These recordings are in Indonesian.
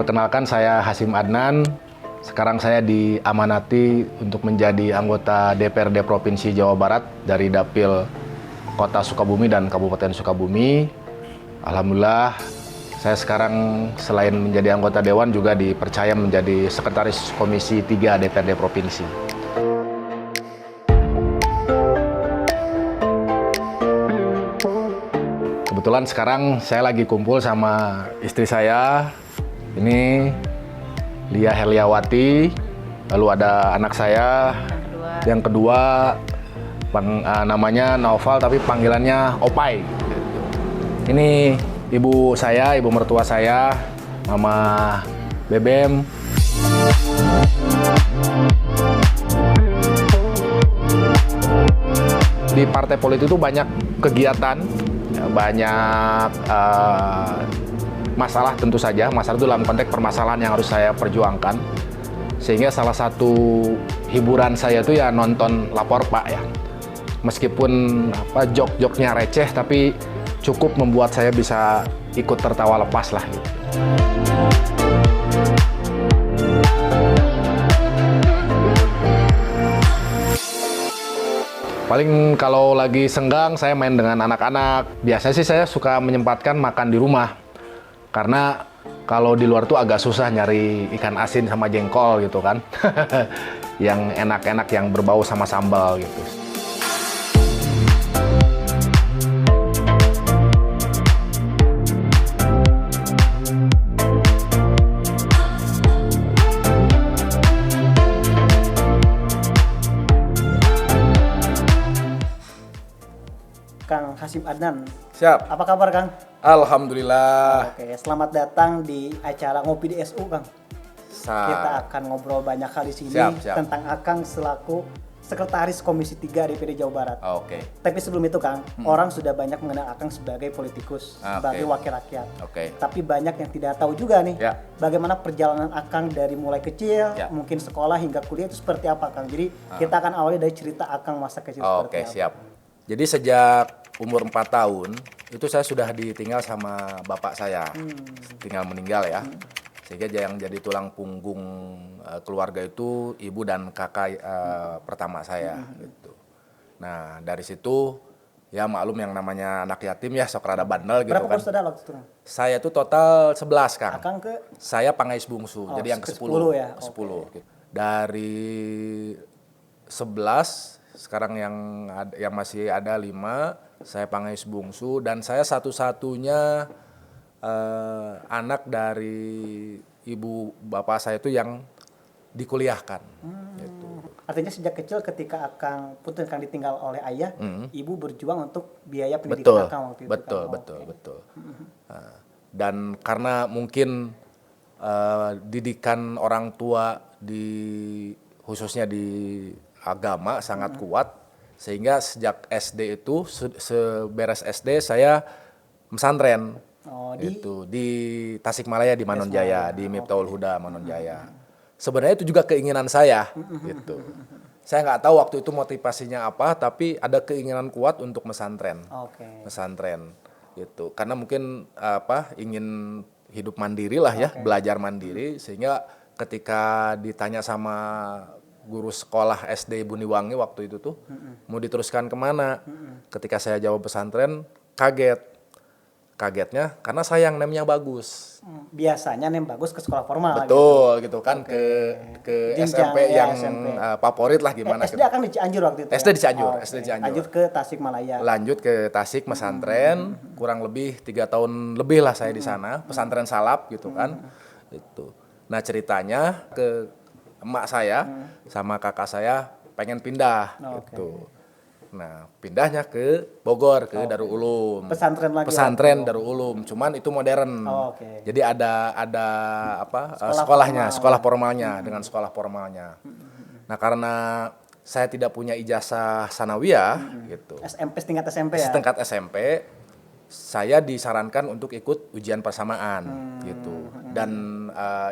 Perkenalkan, saya Hasim Adnan. Sekarang saya diamanati untuk menjadi anggota DPRD Provinsi Jawa Barat dari Dapil Kota Sukabumi dan Kabupaten Sukabumi. Alhamdulillah, saya sekarang selain menjadi anggota Dewan juga dipercaya menjadi Sekretaris Komisi 3 DPRD Provinsi. Kebetulan sekarang saya lagi kumpul sama istri saya. Ini Lia Heliawati, lalu ada anak saya yang kedua namanya Naufal tapi panggilannya Opai. Ini ibu saya, ibu mertua saya, Mama Bebem. Di partai politik itu banyak kegiatan, banyak masalah tentu saja. Masalah itu dalam konteks permasalahan yang harus saya perjuangkan. Sehingga salah satu hiburan saya itu ya nonton Lapor Pak ya. Meskipun jok-joknya receh, tapi cukup membuat saya bisa ikut tertawa lepas lah gitu. Paling kalau lagi senggang saya main dengan anak-anak. Biasanya sih saya suka menyempatkan makan di rumah. Karena kalau di luar tuh agak susah nyari ikan asin sama jengkol gitu kan. Yang enak-enak, yang berbau sama sambal gitu. Kang Hasim Adnan. Siap. Apa kabar, Kang? Alhamdulillah. Oke, selamat datang di acara Ngopi di SU, Kang. Kita akan ngobrol banyak hal di sini tentang Akang selaku Sekretaris Komisi 3 DPD Jawa Barat. Oke. Tapi sebelum itu, Kang, orang sudah banyak mengenal Akang sebagai politikus, sebagai wakil rakyat. Oke. Tapi banyak yang tidak tahu juga nih, bagaimana perjalanan Akang dari mulai kecil, mungkin sekolah hingga kuliah itu seperti apa, Kang. Jadi kita akan awali dari cerita Akang masa kecil seperti apa. Oke, siap. Jadi sejak umur 4 tahun, itu saya sudah ditinggal sama bapak saya. Tinggal meninggal ya. Sehingga yang jadi tulang punggung keluarga itu ibu dan kakak pertama saya. Gitu. Nah, dari situ ya maklum yang namanya anak yatim ya sok rada bandel gitu kan. Berapa bersaudara waktu itu? Saya itu total 11, Kang. Akang ke? Saya pangais bungsu, jadi yang ke-10. Ya? Ke-10. Okay. Dari 11, sekarang yang masih ada 5, saya pangais bungsu dan saya satu-satunya anak dari ibu bapak saya itu yang dikuliahkan. Gitu. Artinya sejak kecil ketika Akang putus Akang ditinggal oleh ayah, ibu berjuang untuk biaya pendidikan Akang waktu itu. Betul. Dan karena mungkin didikan orang tua khususnya di agama sangat kuat, sehingga sejak SD itu seberes SD saya pesantren. Di Tasikmalaya di Manonjaya, di Miftahul Huda Manonjaya. Sebenarnya itu juga keinginan saya gitu. Saya nggak tahu waktu itu motivasinya apa, tapi ada keinginan kuat untuk pesantren. Pesantren gitu. Karena mungkin ingin hidup mandiri lah ya, belajar mandiri, sehingga ketika ditanya sama guru sekolah SD Buniwangi waktu itu tuh mau diteruskan kemana, ketika saya jawab pesantren kagetnya karena saya yang nemnya bagus. Biasanya nem bagus ke sekolah formal. Betul gitu kan. Ke SMP yang SMP. Favorit lah gimana. SD akan di Cianjur waktu itu. SD di Cianjur. Lanjut ke Tasikmalaya. Lanjut ke Tasik pesantren, kurang lebih 3 tahun lebih lah saya di sana, pesantren Salap gitu kan. Itu. Nah, ceritanya ke emak saya sama kakak saya pengen pindah gitu. Nah, pindahnya ke Bogor, ke Darul Ulum. Pesantren lagi. Pesantren Darul Ulum, cuman itu modern. Jadi ada sekolahnya, sekolah formalnya dengan sekolah formalnya. Nah, karena saya tidak punya ijazah sanawiyah gitu. Setingkat SMP ya. Setingkat SMP, saya disarankan untuk ikut ujian persamaan gitu. Dan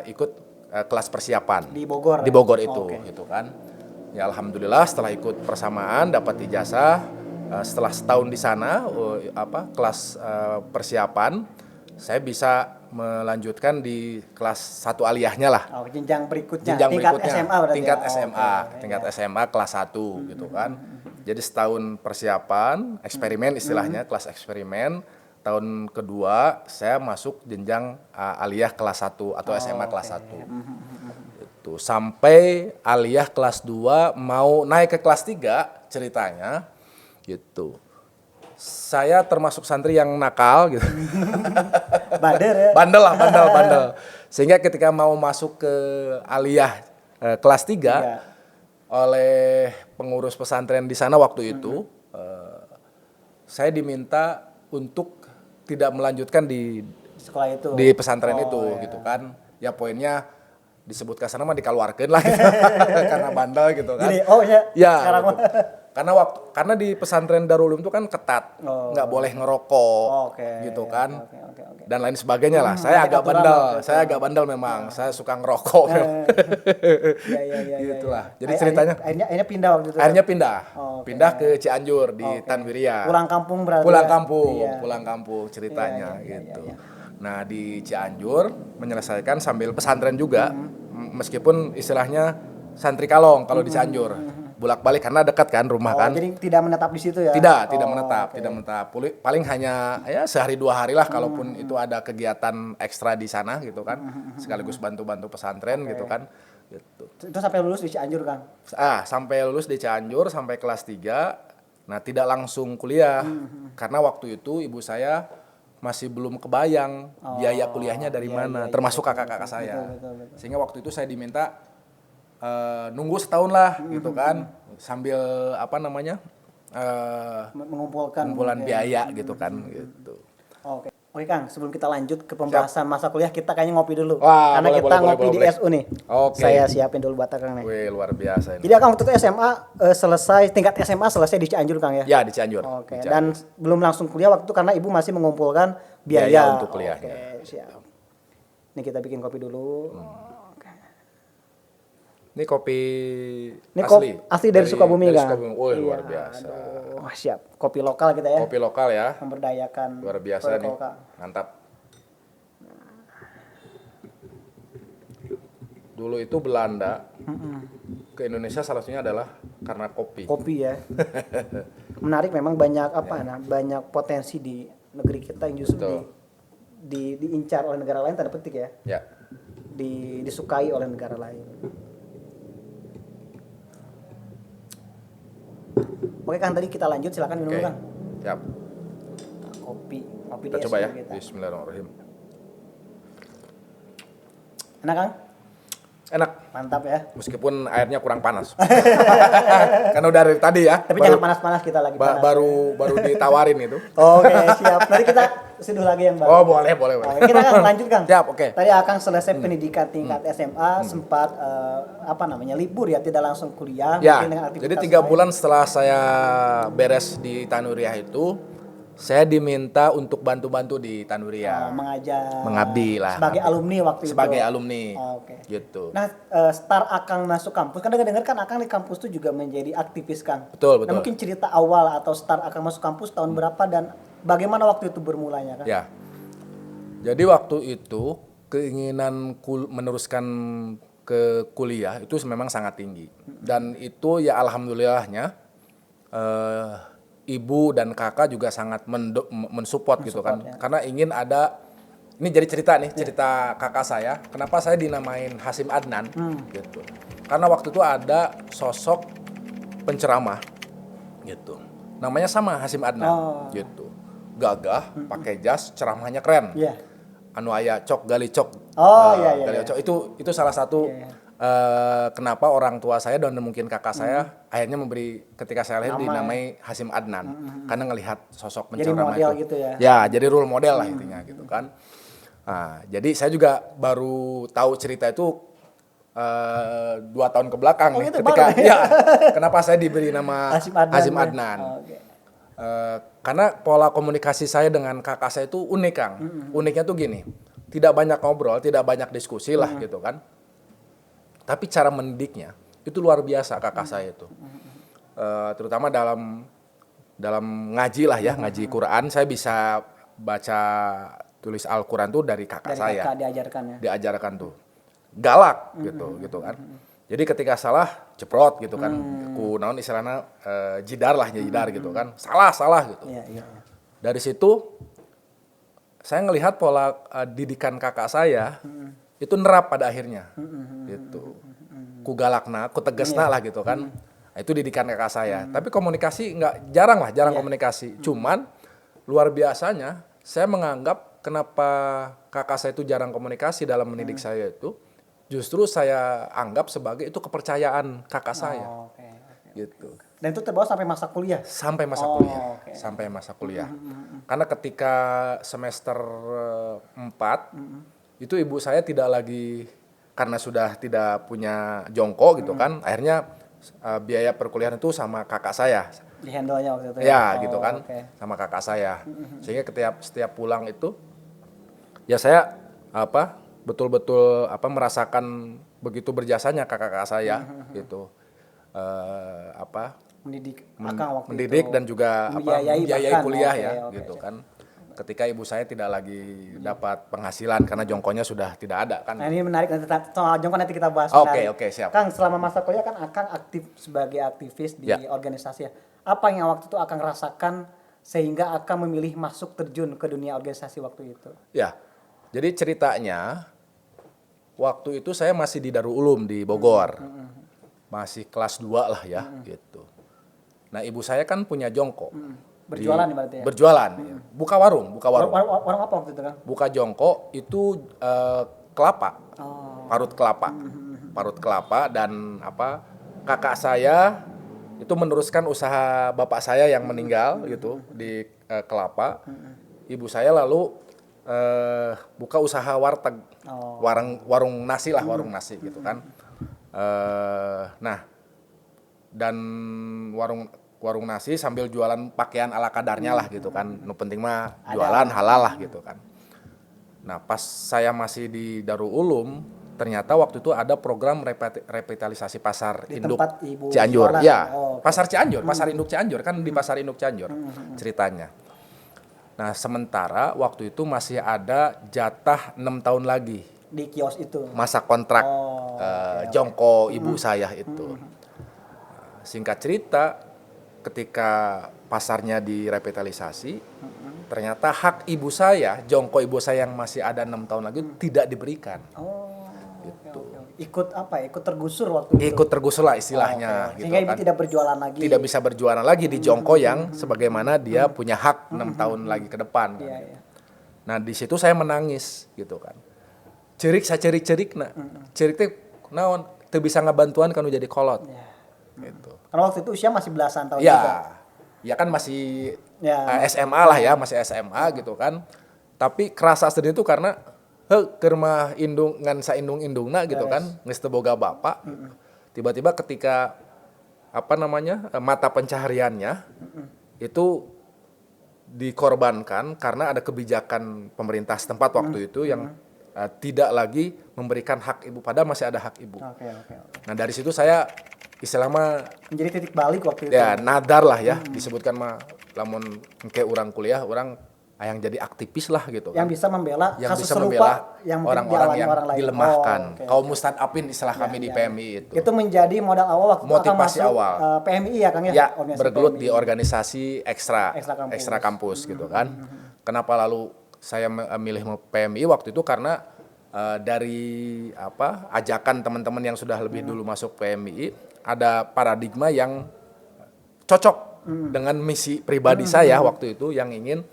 ikut kelas persiapan. Di Bogor. Di Bogor itu gitu kan. Ya alhamdulillah setelah ikut persamaan dapat ijazah, setelah setahun di sana kelas persiapan saya bisa melanjutkan di kelas 1 aliyahnya lah. Oh, jenjang berikutnya. Jenjang tingkat berikutnya, SMA berarti. tingkat ya? SMA, Oke, tingkat ya. SMA kelas 1 gitu kan. Jadi setahun persiapan, eksperimen istilahnya, kelas eksperimen. Tahun kedua saya masuk jenjang aliyah kelas 1 atau SMA kelas 1. Itu sampai aliyah kelas 2 mau naik ke kelas 3 ceritanya gitu. Saya termasuk santri yang nakal gitu. Bader ya. Bandel. Sehingga ketika mau masuk ke aliyah kelas 3 Iya. oleh pengurus pesantren di sana waktu itu saya diminta untuk tidak melanjutkan di Sekolah itu. di pesantren itu ya. gitu kan. Ya poinnya disebutkan sana mah dikeluarkan lah gitu. Karena bandel gitu kan. Jadi, oh ya. Ya, Sekarang gitu. Karena di pesantren Darul Ulum itu kan ketat, nggak boleh ngerokok, gitu kan, Oke. dan lain sebagainya lah. Saya agak bandel memang, saya suka ngerokok. Iya. Gitulah. Jadi ceritanya, Akhirnya pindah waktu itu. akhirnya pindah ke Cianjur di Tanwiria. Pulang kampung berarti. Pulang kampung ceritanya gitu. Nah di Cianjur menyelesaikan sambil pesantren juga, meskipun istilahnya santri kalong kalau di Cianjur. Bolak-balik karena dekat kan rumah kan. Jadi tidak menetap di situ ya? Tidak menetap. Paling hanya ya sehari 2 hari lah kalaupun itu ada kegiatan ekstra di sana gitu kan. Sekaligus bantu-bantu pesantren gitu kan. Gitu. Itu sampai lulus di Cianjur kan? Sampai lulus di Cianjur sampai kelas 3. Nah, tidak langsung kuliah. Karena waktu itu ibu saya masih belum kebayang biaya kuliahnya dari mana, termasuk kakak-kakak saya. Betul. Sehingga waktu itu saya diminta nunggu setahun lah gitu kan, sambil pengumpulan biaya gitu kan gitu. Oke Kang, sebelum kita lanjut ke pembahasan masa kuliah, kita kayaknya ngopi dulu. Wah, karena boleh, kita boleh, ngopi di boleh. SU nih. Oke. Saya siapin dulu buat Kang nih. Wih, luar biasa ini. Jadi Kang waktu itu SMA tingkat SMA selesai di Cianjur Kang ya? Ya, di Cianjur. Oke. Di Cianjur. Dan belum langsung kuliah waktu itu karena ibu masih mengumpulkan biaya untuk kuliahnya. Oke, siap. Ini kita bikin kopi dulu. Ini kopi Ini asli dari Sukabumi dari Kang. Sukabumi. Wih, luar biasa. Wah, siap. Kopi lokal kita ya. Kopi lokal ya. Memberdayakan. Luar biasa produk nih. lokal. Mantap. Dulu itu Belanda ke Indonesia salah satunya adalah karena kopi. Kopi ya. Menarik memang banyak banyak potensi di negeri kita yang justru diincar oleh negara lain, tanda petik ya. Ya. Disukai oleh negara lain. Oke Kang, tadi kita lanjut, silakan minum Kang. Siap. Kopi Kita di coba SU ya. kita. Bismillahirrahmanirrahim. Enak Kang? Enak. Mantap ya. Meskipun airnya kurang panas. Karena udah dari tadi ya. Tapi jangan panas-panas, kita lagi panas. Baru ditawarin itu. Oke, siap. Nanti kita seduh lagi yang baru. Oh, boleh. Oke, kita kan lanjut Kang. Siap, oke. Tadi Akang selesai pendidikan tingkat SMA, sempat libur ya, tidak langsung kuliah. Ya, mungkin dengan aktivitas jadi 3 lain. bulan setelah saya beres di Tanuriah itu, saya diminta untuk bantu-bantu di Tanuriah. Mengajar. Mengabdi lah. Sebagai alumni waktu itu. Sebagai alumni. Oke. Gitu. Nah, start Akang masuk kampus, kan dengar kan Akang di kampus itu juga menjadi aktivis Kang. Betul. Nah, mungkin cerita awal atau start Akang masuk kampus tahun berapa dan bagaimana waktu itu bermulanya Kang? Ya. Jadi waktu itu keinginan meneruskan ke kuliah itu memang sangat tinggi. Dan itu ya alhamdulillahnya ibu dan kakak juga sangat mensupport gitu kan. Ya. Karena ingin ada, ini jadi cerita kakak saya, kenapa saya dinamain Hasim Adnan gitu. Karena waktu itu ada sosok penceramah gitu. Namanya sama Hasim Adnan gitu. Gagah, pakai jas, ceramahnya keren. Iya. Anu aya cok gali cok. Iya. Gali cok itu salah satu kenapa orang tua saya dan mungkin kakak saya akhirnya memberi ketika saya lahir dinamai Hasim Adnan karena ngelihat sosok penceramah jadi model itu. Gitu ya. Ya, jadi role model lah intinya gitu kan. Nah, jadi saya juga baru tahu cerita itu 2 tahun ke belakang nih gitu, ketika baru. ya kenapa saya diberi nama Hasim Adnan. Okay. Karena pola komunikasi saya dengan kakak saya itu unik Kang. Uniknya tuh gini, tidak banyak ngobrol, tidak banyak diskusi lah gitu kan. Tapi cara mendidiknya itu luar biasa kakak saya itu. Terutama dalam ngaji lah ya, ngaji Quran. Saya bisa baca tulis Al-Quran tuh dari kakak dari saya. Kakak diajarkan ya. Diajarkan tuh galak gitu kan. Jadi ketika salah ceprot gitu kan. Ku naon istilahnya jidar gitu kan. Salah gitu. Iya. Dari situ saya ngelihat pola didikan kakak saya itu nerap pada akhirnya. Gitu. Ku galakna, ku tegesna lah gitu kan. Nah, itu didikan kakak saya. Tapi komunikasi jarang komunikasi. Cuman luar biasanya saya menganggap kenapa kakak saya itu jarang komunikasi dalam mendidik saya itu, justru saya anggap sebagai itu kepercayaan kakak saya. Gitu. Dan itu terbawa sampai masa kuliah? Sampai masa kuliah. Sampai masa kuliah. Karena ketika semester 4, itu ibu saya tidak lagi, karena sudah tidak punya jongko gitu kan, akhirnya biaya perkuliahan itu sama kakak saya. Di handle-nya waktu itu ya? Gitu kan, sama kakak saya. Sehingga setiap pulang itu, ya saya betul-betul merasakan begitu berjasanya kakak-kakak saya gitu. Mendidik dan juga membiayai kuliah gitu kan. Ketika ibu saya tidak lagi dapat penghasilan karena jongkonya sudah tidak ada kan. Nah, ini menarik, soal jongko nanti kita bahas. Oke, siap. Kang, selama masa kuliah kan Akang aktif sebagai aktivis di organisasi. Apa yang waktu itu Akang rasakan sehingga Akang memilih masuk terjun ke dunia organisasi waktu itu? Ya, jadi ceritanya waktu itu saya masih di Darul Ulum di Bogor. Masih kelas 2 lah ya gitu. Nah, ibu saya kan punya jongko. Berjualan berarti ya? Berjualan, buka warung. Warung apa waktu itu kan? Buka jongko itu kelapa, parut kelapa dan kakak saya itu meneruskan usaha bapak saya yang meninggal gitu di kelapa. Ibu saya lalu buka usaha warteg, warung nasi gitu kan. Nah, dan warung nasi sambil jualan pakaian ala kadarnya lah gitu kan. Nu penting mah jualan halal lah gitu kan. Nah, pas saya masih di Darul Ulum, ternyata waktu itu ada program revitalisasi pasar di induk Ibu Cianjur. Ya, pasar Cianjur, pasar induk Cianjur kan di pasar induk Cianjur ceritanya. Nah, sementara waktu itu masih ada jatah 6 tahun lagi di kios itu. Masa kontrak jongko ibu saya itu. Singkat cerita, ketika pasarnya direvitalisasi, ternyata hak ibu saya, jongko ibu saya yang masih ada 6 tahun lagi tidak diberikan. Gitu. Ikut tergusur waktu itu. Ikut tergusur lah istilahnya. Gitu sehingga ibu kan. tidak berjualan lagi. Tidak bisa berjualan lagi di jongko yang sebagaimana dia punya hak 6 tahun lagi ke depan. Kan. Iya. Nah, di situ saya menangis gitu kan. Cerik nah. Cerik teh naon teu bisa ngabantuan kanu jadi kolot. Gitu. Karena waktu itu usia masih belasan tahun ya, juga. Ya kan masih SMA lah ya, masih SMA gitu kan. Tapi kerasa sendiri itu karena keur mah indung ngan saindung-indungna gitu kan, geus teu boga bapak. Tiba-tiba ketika mata pencahariannya itu dikorbankan karena ada kebijakan pemerintah setempat waktu itu yang tidak lagi memberikan hak ibu, padahal masih ada hak ibu. Nah, dari situ saya istilahnya menjadi titik balik waktu itu. Ya, nadar lah ya, disebutkan mah lamun engke urang kuliah, urang yang jadi aktivis lah gitu kan. Yang bisa membela yang kasus bisa serupa yang orang-orang yang orang lain. dilemahkan. Kaum mustadafin istilah kami di PMI itu. Itu menjadi modal awal waktu motivasi masuk, awal. PMI ya Kang ya? Ya, bergelut PMI. Di organisasi ekstra kampus gitu kan. Kenapa lalu saya memilih PMI waktu itu karena dari ajakan teman-teman yang sudah lebih dulu masuk PMI, ada paradigma yang cocok dengan misi pribadi saya waktu itu yang ingin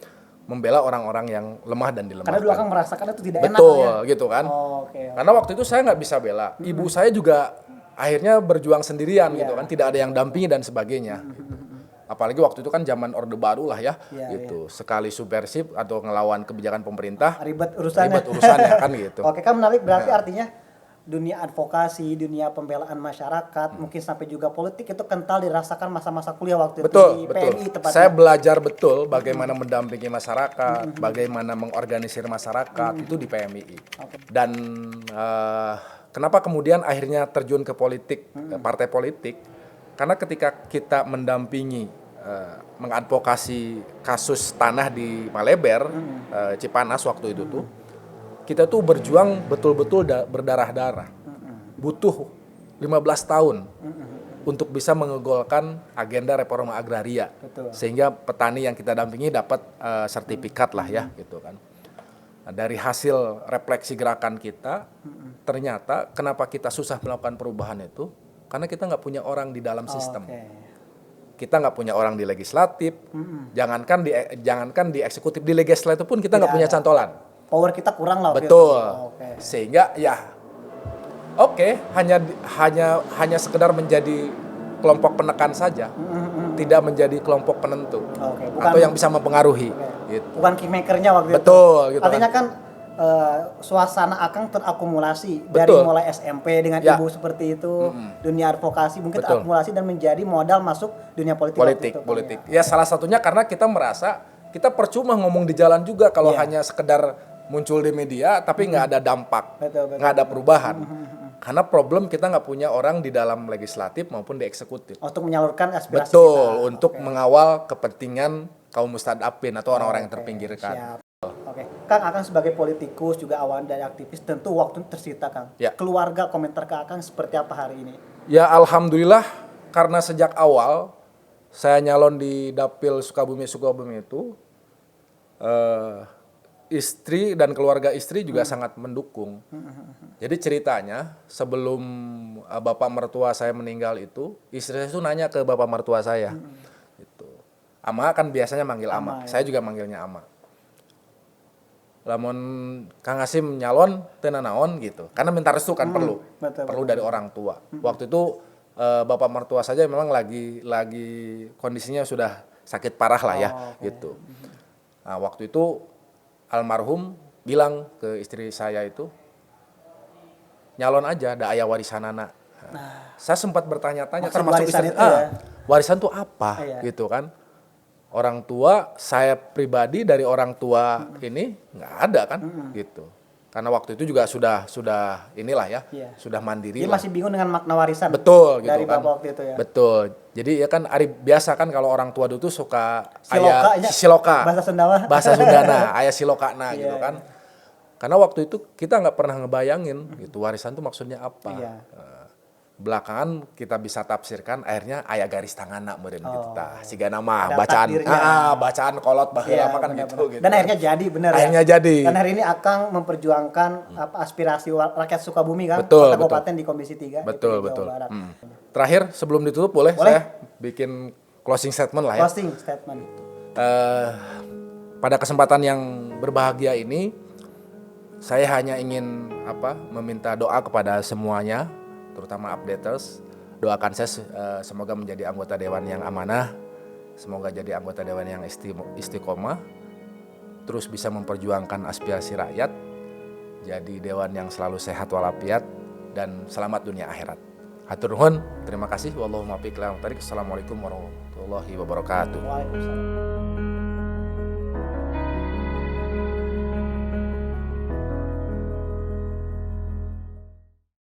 membela orang-orang yang lemah dan dilemahkan. Karena dulu Akang merasakan itu tidak enak. Betul, gitu kan. Okay. Karena waktu itu saya nggak bisa bela. Ibu saya juga akhirnya berjuang sendirian gitu kan, tidak ada yang dampingi dan sebagainya. Apalagi waktu itu kan zaman Orde Baru lah ya, gitu. Sekali subversif atau ngelawan kebijakan pemerintah, ribet urusannya kan gitu. Oke, kan menarik, berarti artinya dunia advokasi, dunia pembelaan masyarakat, mungkin sampai juga politik itu kental dirasakan masa-masa kuliah waktu itu di PMI tepatnya. Saya belajar betul bagaimana mendampingi masyarakat, bagaimana mengorganisir masyarakat itu di PMI. Dan kenapa kemudian akhirnya terjun ke politik, partai politik? Karena ketika kita mendampingi mengadvokasi kasus tanah di Maleber, Cipanas waktu itu tuh, kita tuh berjuang betul-betul berdarah-darah. Butuh 15 tahun untuk bisa mengegolkan agenda reforma agraria. Betul. Sehingga petani yang kita dampingi dapat sertifikat lah ya gitu kan. Nah, dari hasil refleksi gerakan kita, ternyata kenapa kita susah melakukan perubahan itu, karena kita nggak punya orang di dalam sistem. Kita nggak punya orang di legislatif, jangankan di eksekutif, di legislatif pun kita nggak punya cantolan. Power kita kurang lah. Betul. Sehingga ya, hanya sekedar menjadi kelompok penekan saja, tidak menjadi kelompok penentu, atau yang bisa mempengaruhi. Gitu. Bukan kingmakernya waktu itu. Betul. Gitu artinya kan suasana Akang terakumulasi dari mulai SMP dengan ibu seperti itu, dunia advokasi mungkin terakumulasi dan menjadi modal masuk dunia politik. Ya salah satunya karena kita merasa kita percuma ngomong di jalan juga kalau hanya sekedar muncul di media tapi nggak ada dampak, nggak ada perubahan. Karena problem kita nggak punya orang di dalam legislatif maupun di eksekutif. Untuk menyalurkan aspirasi kita. Untuk mengawal kepentingan kaum mustadafin atau orang-orang yang terpinggirkan. Siap. Kang, Akang sebagai politikus juga awal dari aktivis tentu waktu tersita, Kang. Ya. Keluarga komentar ke Akang seperti apa hari ini? Ya alhamdulillah karena sejak awal saya nyalon di Dapil Sukabumi itu istri dan keluarga istri juga sangat mendukung. Jadi ceritanya sebelum bapak mertua saya meninggal itu, istri saya itu nanya ke bapak mertua saya. Gitu. Ama kan biasanya manggil Ama. Saya juga manggilnya Ama. Lamun Kang Hasim nyalon teu naon gitu. Karena minta restu kan perlu dari orang tua. Waktu itu bapak mertua saja memang lagi kondisinya sudah sakit parah lah ya gitu. Nah, waktu itu almarhum bilang ke istri saya itu, nyalon aja, da aya warisanana. Saya sempat bertanya-tanya termasuk istri, warisan itu apa gitu kan. Orang tua, saya pribadi dari orang tua ini nggak ada kan gitu. Karena waktu itu juga sudah inilah ya, sudah mandiri. Dia masih bingung dengan makna warisan. Betul gitu dari kan. Bapak waktu itu ya. Betul. Jadi ya kan biasa kan kalau orang tua dulu tuh suka siloka. Bahasa Sundana, aya silokana gitu kan. Karena waktu itu kita nggak pernah ngebayangin gitu warisan itu maksudnya apa. Belakangan kita bisa tafsirkan akhirnya aya garis tanganna meureun gitu tah. Sigana mah bacaan kolot baheula mah kan gitu. Dan akhirnya jadi benar ya. Akhirnya jadi. Dan hari ini Akang memperjuangkan aspirasi rakyat Sukabumi kan, Kota Kabupaten di Komisi 3 betul. Terakhir sebelum ditutup boleh saya bikin closing statement lah ya. Closing statement. Pada kesempatan yang berbahagia ini saya hanya ingin meminta doa kepada semuanya, terutama updaters. Doakan saya semoga menjadi anggota dewan yang amanah, semoga jadi anggota dewan yang istiqomah, terus bisa memperjuangkan aspirasi rakyat, jadi dewan yang selalu sehat walafiat dan selamat dunia akhirat. Hatur nuhun, terima kasih. Wallahumma fiq. Assalamualaikum warahmatullahi wabarakatuh. Waalaikumsalam.